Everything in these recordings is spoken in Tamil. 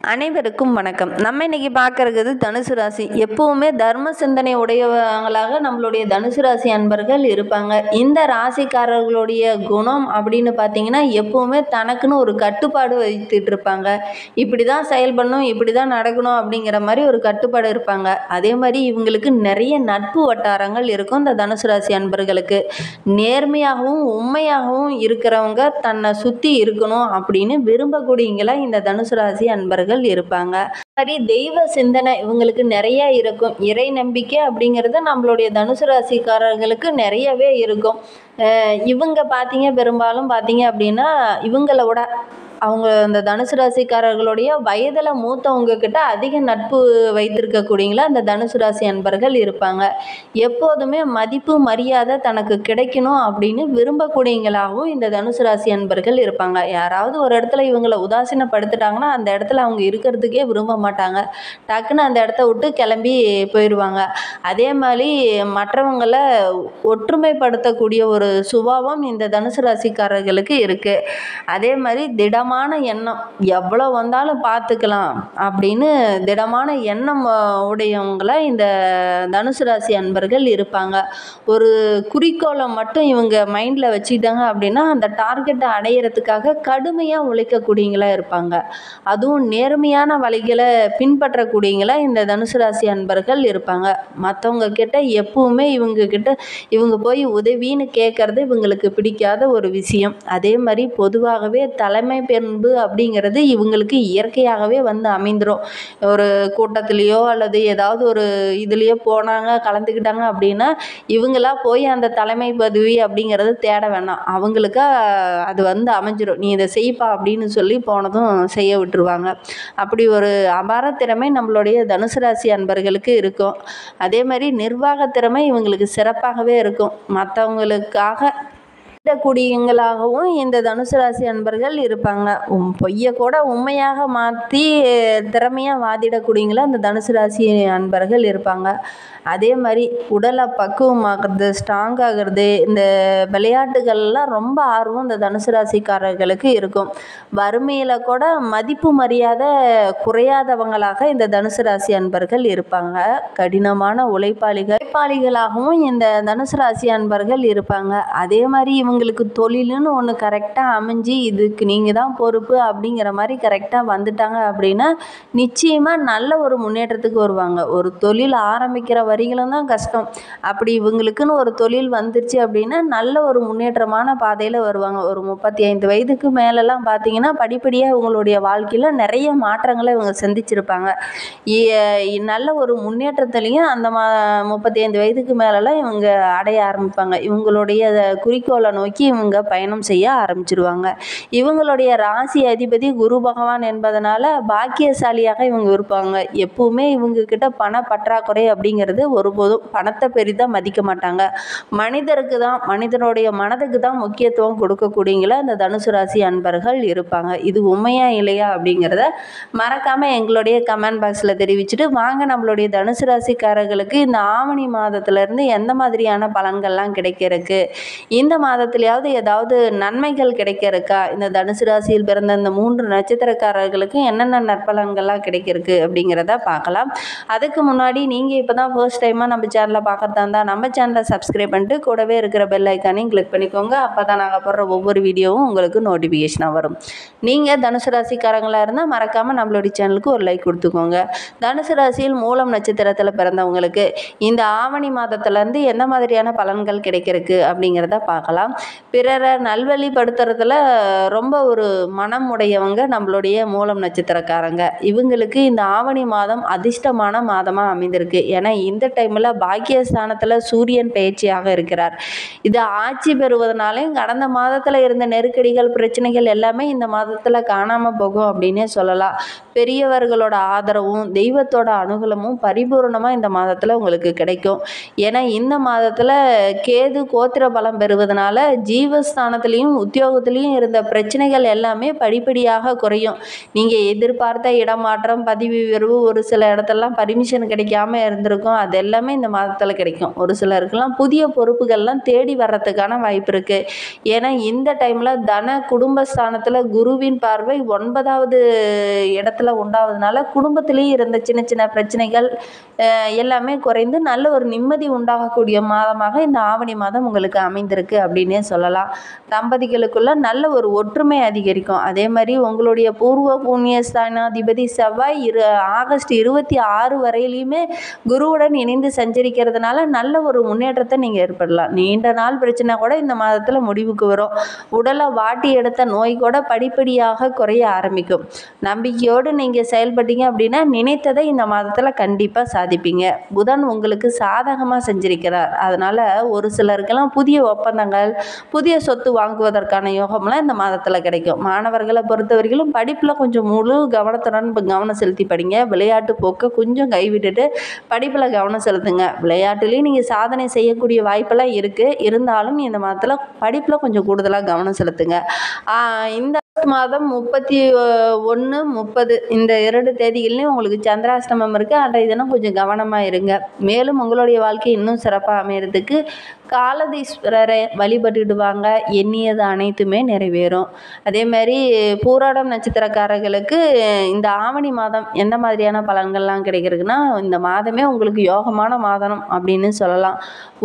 அனைவருக்கும் வணக்கம். நம்ம இன்னைக்கு பார்க்கறது தனுசு ராசி. எப்பவுமே தர்ம சிந்தனை உடையவங்களாக நம்மளுடைய தனுசு ராசி அன்பர்கள் இருப்பாங்க. இந்த ராசிக்காரர்களுடைய குணம் அப்படின்னு பார்த்தீங்கன்னா, எப்பவுமே தனக்குன்னு ஒரு கட்டுப்பாடு வைத்துட்டு இருப்பாங்க. இப்படி தான் செயல்படணும், இப்படி தான் நடக்கணும் அப்படிங்கிற மாதிரி ஒரு கட்டுப்பாடு இருப்பாங்க. அதே மாதிரி இவங்களுக்கு நிறைய நட்பு வட்டாரங்கள் இருக்கும். இந்த தனுசு ராசி அன்பர்களுக்கு நேர்மையாகவும் உண்மையாகவும் இருக்கிறவங்க தன்னை சுற்றி இருக்கணும் அப்படின்னு விரும்பக்கூடியங்களா இந்த தனுசு ராசி அன்பர்கள் இருப்பாங்க. சரி, தெய்வ சிந்தனை இவங்களுக்கு நிறைய இருக்கும். இறை நம்பிக்கை அப்படிங்கிறது நம்மளுடைய தனுசு ராசிக்காரர்களுக்கு நிறையவே இருக்கும். இவங்க பார்த்தீங்க பெரும்பாலும் பார்த்தீங்க அப்படின்னா இவங்களோட அவங்க அந்த தனுசு ராசிக்காரர்களுடைய வயதில் மூத்தவங்க கிட்ட அதிக நட்பு வைத்திருக்கக்கூடியங்களா அந்த தனுசு ராசி அன்பர்கள் இருப்பாங்க. எப்போதுமே மதிப்பு மரியாதை தனக்கு கிடைக்கணும் அப்படின்னு விரும்பக்கூடியவங்களாகவும் இந்த தனுசு ராசி அன்பர்கள் இருப்பாங்க. யாராவது ஒரு இடத்துல இவங்களை உதாசீனப்படுத்திட்டாங்கன்னா அந்த இடத்துல அவங்க இருக்கிறதுக்கே விரும்ப மாட்டாங்க. டக்குன்னு அந்த இடத்த விட்டு கிளம்பி போயிடுவாங்க. அதே மாதிரி மற்றவங்களை ஒற்றுமைப்படுத்தக்கூடிய ஒரு சுபாவம் இந்த தனுசு ராசிக்காரர்களுக்கு இருக்குது. அதே மாதிரி திடமான எண்ணம், எவ்வளோ வந்தாலும் பார்த்துக்கலாம் அப்படின்னு திடமான எண்ணம் உடையவங்கள இந்த தனுசு ராசி அன்பர்கள் இருப்பாங்க. ஒரு குறிக்கோளை மட்டும் இவங்க மைண்டில் வச்சுக்கிட்டாங்க அப்படின்னா அந்த டார்கெட்டை அடையிறதுக்காக கடுமையாக உழைக்கக்கூடியவங்களா இருப்பாங்க. அதுவும் நேர்மையான வழிகளை பின்பற்றக்கூடியவங்களா இந்த தனுசு ராசி அன்பர்கள் இருப்பாங்க. மற்றவங்க கிட்ட எப்பவுமே இவங்க போய் உதவின்னு கேட்கறது இவங்களுக்கு பிடிக்காத ஒரு விஷயம். அதே மாதிரி பொதுவாகவே தலைமை பண்பு அப்படிங்கிறது இவங்களுக்கு இயற்கையாகவே வந்து அமைந்துடும். ஒரு கூட்டத்திலேயோ அல்லது ஏதாவது ஒரு இதுலேயோ போனாங்க கலந்துக்கிட்டாங்க அப்படின்னா இவங்களா போய் அந்த தலைமை பதவி அப்படிங்கிறது தேட வேணாம். அவங்களுக்கா அது வந்து அமைஞ்சிடும். நீ இதை செய்ப்பா அப்படின்னு சொல்லி போனதும் செய்ய விட்டுருவாங்க. அப்படி ஒரு அபார திறமை நம்மளுடைய தனுசு ராசி அன்பர்களுக்கு இருக்கும். அதே மாதிரி நிர்வாக திறமை இவங்களுக்கு சிறப்பாகவே இருக்கும். மற்றவங்களுக்காக கூடியவங்களாகவும் இந்த தனுசு ராசி அன்பர்கள் இருப்பாங்க. பொய்யை கூட உண்மையாக மாற்றி திறமையாக வாதிடக்கூடியவங்களா அந்த தனுசு ராசி அன்பர்கள் இருப்பாங்க. அதே மாதிரி உடலை பக்குவமாகிறது, ஸ்ட்ராங் ஆகிறது, இந்த விளையாட்டுகள்லாம் ரொம்ப ஆர்வம் இந்த தனுசு ராசிக்காரர்களுக்கு இருக்கும். வறுமையில் கூட மதிப்பு மரியாதை குறையாதவங்களாக இந்த தனுசு ராசி அன்பர்கள் இருப்பாங்க. கடினமான உழைப்பாளிகளாகவும் இந்த தனுசு ராசி அன்பர்கள் இருப்பாங்க. அதே மாதிரி இவங்களுக்கு தொழிலுன்னு ஒன்று கரெக்டாக அமைஞ்சு இதுக்கு நீங்கள் தான் பொறுப்பு அப்படிங்கிற மாதிரி கரெக்டாக வந்துட்டாங்க அப்படின்னா நிச்சயமாக நல்ல ஒரு முன்னேற்றத்துக்கு வருவாங்க. ஒரு தொழில் ஆரம்பிக்கிற வரிகளும் தான் கஷ்டம். அப்படி இவங்களுக்குன்னு ஒரு தொழில் வந்துருச்சு அப்படின்னா நல்ல ஒரு முன்னேற்றமான பாதையில் வருவாங்க. ஒரு 35 வயதுக்கு மேலெல்லாம் பார்த்தீங்கன்னா படிப்படியாக இவங்களுடைய வாழ்க்கையில் நிறைய மாற்றங்களை இவங்க சந்திச்சிருப்பாங்க. நல்ல ஒரு முன்னேற்றத்துலேயும் அந்த 35 வயதுக்கு மேலெல்லாம் இவங்க அடைய ஆரம்பிப்பாங்க. இவங்களுடைய குறிக்கோளை நோக்கி இவங்க பயணம் செய்ய ஆரம்பிச்சிருவாங்க. இவங்களுடைய ராசி அதிபதி குரு பகவான் என்பதனால பாக்கியசாலியாக இவங்க இருப்பாங்க. எப்பவுமே இவங்க கிட்ட பண பற்றாக்குறை அப்படிங்கிறது ஒருபோதும் பணத்தை பெரிதாக மதிக்க மாட்டாங்க. மனிதனுடைய மனதுக்கு தான் முக்கியத்துவம் கொடுக்கக்கூடியங்களா இந்த தனுசு ராசி அன்பர்கள் இருப்பாங்க. இது உண்மையா இல்லையா அப்படிங்கிறத மறக்காம எங்களுடைய கமெண்ட் பாக்ஸில் தெரிவிச்சுட்டு வாங்க நம்மளுடைய தனுசு ராசிக்காரர்களுக்கு இந்த ஆவணி மாதத்திலிருந்து எந்த மாதிரியான பலன்கள்லாம் கிடைக்கிறதுக்கு, இந்த மாதத்திலேயாவது ஏதாவது நன்மைகள் கிடைக்கிறதுக்கா, இந்த தனுசு ராசியில் பிறந்த இந்த 3 நட்சத்திரக்காரர்களுக்கு என்னென்ன நற்பலன்கள்லாம் கிடைக்கிறதுக்கு அப்படிங்கிறத பார்க்கலாம். அதுக்கு முன்னாடி நீங்கள் இப்போ தான் ஃபர்ஸ்ட் டைமாக நம்ம சேனலை பார்க்குறதா இருந்தால் நம்ம சேனலை சப்ஸ்கிரைப் பண்ணிட்டு கூடவே இருக்கிற பெல் ஐக்கானையும் கிளிக் பண்ணிக்கோங்க. அப்போ தான் நாங்கள் போடுற ஒவ்வொரு வீடியோவும் உங்களுக்கு நோட்டிஃபிகேஷனாக வரும். நீங்கள் தனுசு ராசிக்காரங்களாக இருந்தால் மறக்காமல் நம்மளுடைய சேனலுக்கு ஒரு லைக் கொடுத்துக்கோங்க. தனுசு ராசியில் மூலம் நட்சத்திரத்தில் பிறந்தவங்களுக்கு இந்த ஆவணி மாதத்துலேருந்து எந்த மாதிரியான பலன்கள் கிடைக்கிறதுக்கு அப்படிங்கிறத பார்க்கலாம். பிறரை நல்வழிப்படுத்துறதுல ரொம்ப ஒரு மனம் உடையவங்க நம்மளுடைய மூலம் நட்சத்திரக்காரங்க. இவங்களுக்கு இந்த ஆவணி மாதம் அதிர்ஷ்டமான மாதமாக அமைந்திருக்கு. ஏன்னா இந்த டைமில் பாக்கியஸ்தானத்தில் சூரியன் பயிற்சியாக இருக்கிறார். இது ஆட்சி பெறுவதனாலையும் கடந்த மாதத்தில் இருந்த நெருக்கடிகள் பிரச்சனைகள் எல்லாமே இந்த மாதத்தில் காணாமல் போகும் அப்படின்னே சொல்லலாம். பெரியவர்களோட ஆதரவும் தெய்வத்தோட அனுகூலமும் பரிபூர்ணமாக இந்த மாதத்தில் உங்களுக்கு கிடைக்கும். ஏன்னா இந்த மாதத்தில் கேது கோத்திர பலம் பெறுவதனால ஜீவஸ்தானத்துலேயும் உத்தியோகத்துலேயும் இருந்த பிரச்சனைகள் எல்லாமே படிப்படியாக குறையும். நீங்கள் எதிர்பார்த்த இடமாற்றம், பதவி உயர்வு, ஒரு சில இடத்துலலாம் பர்மிஷன் கிடைக்காம இருந்திருக்கும், அது எல்லாமே இந்த மாதத்தில் கிடைக்கும். ஒரு சிலருக்கெல்லாம் புதிய பொறுப்புகள்லாம் தேடி வர்றதுக்கான வாய்ப்பு இருக்குது. ஏன்னா இந்த டைமில் குடும்பஸ்தானத்தில் குருவின் பார்வை 9வது இடத்துல உண்டாவதுனால குடும்பத்திலேயே இருந்த சின்ன சின்ன பிரச்சனைகள் எல்லாமே குறைந்து நல்ல ஒரு நிம்மதி உண்டாகக்கூடிய மாதமாக இந்த ஆவணி மாதம் உங்களுக்கு அமைந்திருக்கு அப்படின்னே சொல்லலாம். தம்பதிகளுக்குள்ள நல்ல ஒரு ஒற்றுமை அதிகரிக்கும். அதே மாதிரி உங்களுடைய பூர்வ புண்ணிய ஸ்தானாதிபதி செவ்வாய் ஆகஸ்ட் 26 வரையிலையுமே குருவுடன் இணைந்து சஞ்சரிக்கிறதுனால நல்ல ஒரு முன்னேற்றத்தை நீங்கள் ஏற்படலாம். நீண்ட நாள் பிரச்சனை கூட இந்த மாதத்தில் முடிவுக்கு வரும். உடலை வாட்டி எடுத்த நோய் கூட படிப்படியாக குறைய ஆரம்பிக்கும். நம்பிக்கையோடு நீங்கள் செயல்பட்டீங்க அப்படின்னா நினைத்ததை இந்த மாதத்தில் கண்டிப்பாக சாதிப்பீங்க. புதன் உங்களுக்கு சாதகமாக செஞ்சிருக்கிறார். அதனால் ஒரு சிலருக்கெல்லாம் புதிய ஒப்பந்தங்கள், புதிய சொத்து வாங்குவதற்கான யோகம்லாம் இந்த மாதத்தில் கிடைக்கும். மாணவர்களை பொறுத்தவரைக்கும் படிப்பில் கொஞ்சம் முழு கவனத்துடன் கவனம் செலுத்தி படிங்க. விளையாட்டு போக்க கொஞ்சம் கைவிட்டுட்டு படிப்பில் கவனம் செலுத்துங்க. விளையாட்டுலேயும் நீங்கள் சாதனை செய்யக்கூடிய வாய்ப்பெல்லாம் இருக்குது. இருந்தாலும் இந்த மாதத்தில் படிப்பில் கொஞ்சம் கூடுதலாக கவனம் செலுத்துங்க. இந்த மாதம் 31, 30 இந்த 2 தேதிகள்லையும் உங்களுக்கு சந்திராஷ்டமம் இருக்குது. அன்றைய தினம் கொஞ்சம் கவனமாக இருங்க. மேலும் உங்களுடைய வாழ்க்கை இன்னும் சிறப்பாக அமைகிறதுக்கு காலதீஸ்வரரை வழிபட்டுடுவாங்க. எண்ணியது அனைத்துமே நிறைவேறும். அதே மாதிரி பூராடம் நட்சத்திரக்காரர்களுக்கு இந்த ஆவணி மாதம் எந்த மாதிரியான பலன்கள்லாம் கிடைக்கிறதுனா, இந்த மாதமே உங்களுக்கு யோகமான மாதம் அப்படின்னு சொல்லலாம்.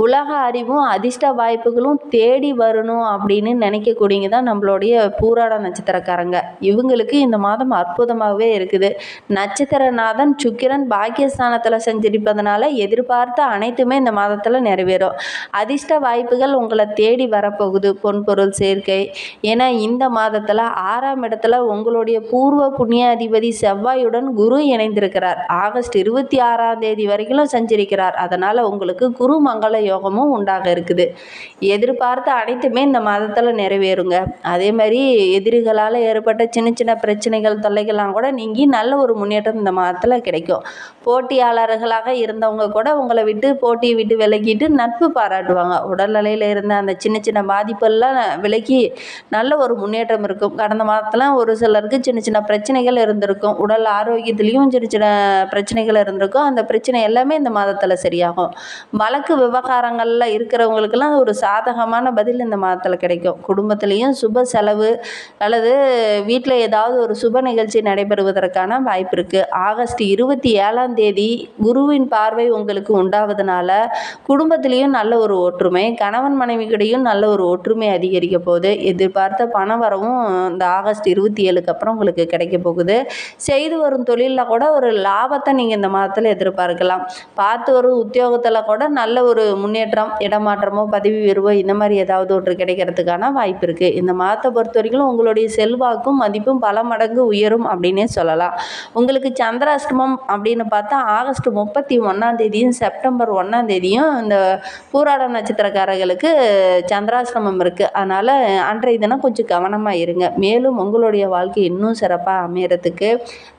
உலக அறிவும் அதிர்ஷ்ட வாய்ப்புகளும் தேடி வரணும் அப்படின்னு நினைக்கக்கூடியங்க தான் நம்மளுடைய பூராட நட்சத்திரக்காரங்க. இவங்களுக்கு இந்த மாதம் அற்புதமாகவே இருக்குது. நட்சத்திரநாதன் சுக்கிரன் பாக்கியஸ்தானத்தில் சஞ்சரிப்பதனால எதிர்பார்த்த அனைத்துமே இந்த மாதத்தில் நிறைவேறும். அதிர்ஷ்ட வாய்ப்புகள் உங்களை தேடி வரப்போகுது. பொன்பொருள் சேர்க்கை. ஏன்னா இந்த மாதத்தில் 6ஆம் இடத்துல உங்களுடைய பூர்வ புண்ணியாதிபதி செவ்வாயுடன் குரு இணைந்திருக்கிறார். ஆகஸ்ட் 26ஆம் தேதி வரைக்கும் சஞ்சரிக்கிறார். அதனால் உங்களுக்கு குரு மங்கள யோகமும் உண்டாக இருக்குது. எதிர்பார்த்த அனைத்துமே இந்த மாதத்தில் நிறைவேறுங்க. அதே மாதிரி எதிரிகளால் ஏற்பட்ட சின்ன சின்ன பிரச்சனைகள், தொல்லைகள்லாம் கூட நீங்கி நல்ல ஒரு முன்னேற்றம் இந்த மாதத்தில் கிடைக்கும். போட்டியாளர்களாக இருந்தவங்க கூட உங்களை போட்டியை விட்டு விலகிட்டு நட்பு பாராட்டுவாங்க. உடல்நிலையில் இருந்த அந்த சின்ன சின்ன பாதிப்பெல்லாம் விலகி நல்ல ஒரு முன்னேற்றம் இருக்கும். கடந்த மாதத்தில் ஒரு சிலருக்கு சின்ன சின்ன பிரச்சனைகள் இருந்திருக்கும். உடல் ஆரோக்கியத்துலேயும் சின்ன சின்ன பிரச்சனைகள் இருந்திருக்கும். அந்த பிரச்சனை எல்லாமே இந்த மாதத்தில் சரியாகும். வழக்கு விவகாரங்களில் இருக்கிறவங்களுக்கெல்லாம் ஒரு சாதகமான பதில் இந்த மாதத்தில் கிடைக்கும். குடும்பத்திலையும் சுப செலவு அல்லது வீட்டில் ஏதாவது ஒரு சுப நிகழ்ச்சி நடைபெறுவதற்கான வாய்ப்பு இருக்குது. ஆகஸ்ட் 27ஆம் தேதி குருவின் பார்வை உங்களுக்கு உண்டாவதுனால குடும்பத்திலையும் நல்ல ஒரு ஒற்றுமை, கணவன் மனைவிக்கிடையும் நல்ல ஒரு ஒற்றுமை அதிகரிக்க போகுது. எதிர்பார்த்த பண வரவும் இந்த ஆகஸ்ட் 27க்கு அப்புறம் உங்களுக்கு கிடைக்க போகுது. செய்து வரும் தொழிலில் கூட ஒரு லாபத்தை நீங்கள் இந்த மாதத்தில் எதிர்பார்க்கலாம். பார்த்து வரும் உத்தியோகத்தில் கூட நல்ல ஒரு முன்னேற்றம், இடமாற்றமோ பதவி உயர்வோ இந்த மாதிரி ஏதாவது ஒன்று கிடைக்கிறதுக்கான வாய்ப்பு இருக்குது. இந்த மாதத்தை பொறுத்த வரைக்கும் உங்களுடைய செல்வாக்கும் மதிப்பும் பல மடங்கு உயரும் அப்படின்னே சொல்லலாம். உங்களுக்கு சந்திராஷ்டமம் அப்படின்னு பார்த்தா ஆகஸ்ட் 31ஆம் தேதியும் செப்டம்பர் 1ஆம் தேதியும் இந்த பூராடம் நட்சத்திரக்காரர்களுக்கு சந்திராஷ்டமம் இருக்குது. அதனால் அன்றைய தினம் கொஞ்சம் கவனமாக இருங்க. மேலும் உங்களுடைய வாழ்க்கை இன்னும் சிறப்பாக அமையறதுக்கு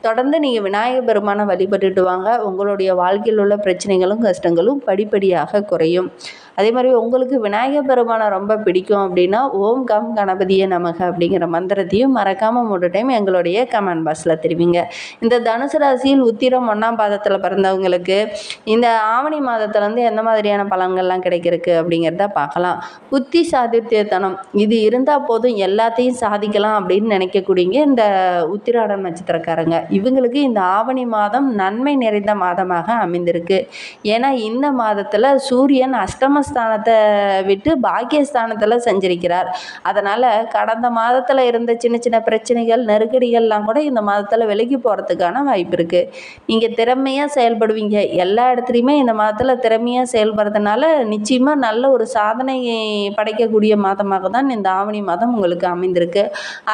தொடர்ந்து நீங்கள் விநாயகர் பெருமானை வழிபட்டுட்டு வாங்க. உங்களுடைய வாழ்க்கையில் உள்ள பிரச்சனைகளும் கஷ்டங்களும் படிப்படியாக குறையும். அதே மாதிரி உங்களுக்கு விநாயகர் பெருமானை ரொம்ப பிடிக்கும் அப்படின்னா ஓம் கம் கணபதியே நமக அப்படிங்கிற மந்திரத்தையும் மறக்காமல் 3 டைம் எங்களுடைய கமெண்ட் பாக்ஸில் தெரிவிங்க. இந்த தனுசு ராசியில் உத்திரம் 1ஆம் பாதத்தில் பிறந்தவங்களுக்கு இந்த ஆவணி மாதத்துலேருந்து எந்த மாதிரியான பலன்கள்லாம் கிடைக்கிறதுக்கு அப்படிங்கிறத பார்க்கலாம். புத்தி சாதுர்த்தியத்தனம் இது இருந்தால் போதும் எல்லாத்தையும் சாதிக்கலாம் அப்படின்னு நினைக்கக்கூடியங்க இந்த உத்திராடம் நட்சத்திரக்காரங்க. இவங்களுக்கு இந்த ஆவணி மாதம் நன்மை நிறைந்த மாதமாக அமைந்திருக்கு. ஏன்னா இந்த மாதத்தில் சூரியன் அஷ்டமஸ்தானத்தை விட்டு பாக்கியஸ்தானத்தில் சஞ்சரிக்கிறார். அதனால் கடந்த மாதத்தில் இருந்த சின்ன சின்ன பிரச்சனைகள், நெருக்கடிகள்லாம் கூட இந்த மாதத்தில் விலகி போகிறதுக்கான வாய்ப்பு இருக்குது. நீங்கள் திறமையாக செயல்படுவீங்க. எல்லா இடத்துலையுமே இந்த மாதத்தில் திறமையாக செயல்படுறதுனால நிச்சயமாக நல்ல ஒரு சாதனை படைக்கக்கூடிய மாதமாக தான் இந்த ஆவணி மாதம் உங்களுக்கு அமைந்திருக்கு.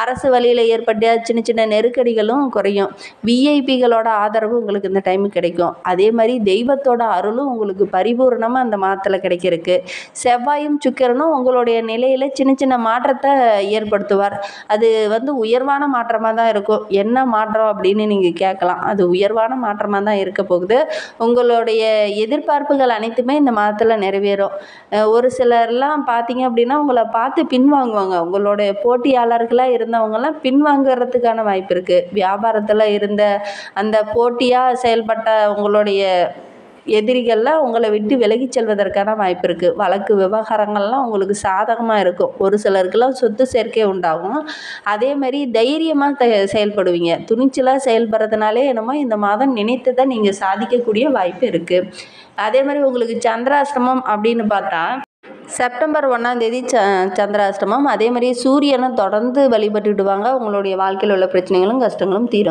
அரசு வழியில் ஏற்பட்ட சின்ன சின்ன நெருக்கடிகளும் குறையும். விஐபிகளோட ஆதரவு உங்களுக்கு இந்த டைமு கிடைக்கும். அதே மாதிரி தெய்வத்தோட அருளும் உங்களுக்கு பரிபூர்ணமாக அந்த மாதத்தில் கிடைக்கிறதுக்கு இருக்குது. செவ்வாயும் சுக்கிரனும் உங்களுடைய நிலையில் சின்ன சின்ன மாற்றத்தை ஏற்படுத்துவார். அது உயர்வான மாற்றமாக தான் இருக்கும். என்ன மாற்றம் அப்படின்னு நீங்கள் கேட்கலாம். அது உயர்வான மாற்றமாக தான் இருக்க போகுது. உங்களுடைய எதிர்பார்ப்புகள் அனைத்துமே இந்த மாதத்தில் நிறைவேறும். ஒரு சிலர்லாம் பார்த்தீங்க அப்படின்னா உங்களை பார்த்து பின்வாங்குவாங்க. உங்களுடைய போட்டியாளர்களாக இருந்தவங்கலாம் பின்வாங்கிறதுக்கான வாய்ப்பு இருக்குது. வியாபாரத்தில் இருந்த அந்த போட்டியாக செயல்பட்ட உங்களுடைய எதிரிகள்லாம் உங்களை விட்டு விலகி செல்வதற்கான வாய்ப்பு இருக்குது. வழக்கு விவகாரங்கள்லாம் உங்களுக்கு சாதகமாக இருக்கும். ஒரு சிலருக்கெல்லாம் சொத்து சேர்க்கை உண்டாகும். அதேமாதிரி தைரியமாக செயல்படுவீங்க. துணிச்சலாக செயல்படுறதுனாலே என்னமோ இந்த மாதம் நினைத்ததை நீங்கள் சாதிக்கக்கூடிய வாய்ப்பு இருக்குது. அதேமாதிரி உங்களுக்கு சந்திராஷ்டமம் அப்படின்னு பார்த்தா செப்டம்பர் 1ஆம் தேதி சந்திராஷ்டமம். அதேமாதிரி சூரியனை தொடர்ந்து வழிபட்டுடுவாங்க. உங்களுடைய வாழ்க்கையில் உள்ள பிரச்சனைகளும் கஷ்டங்களும் தீரும்.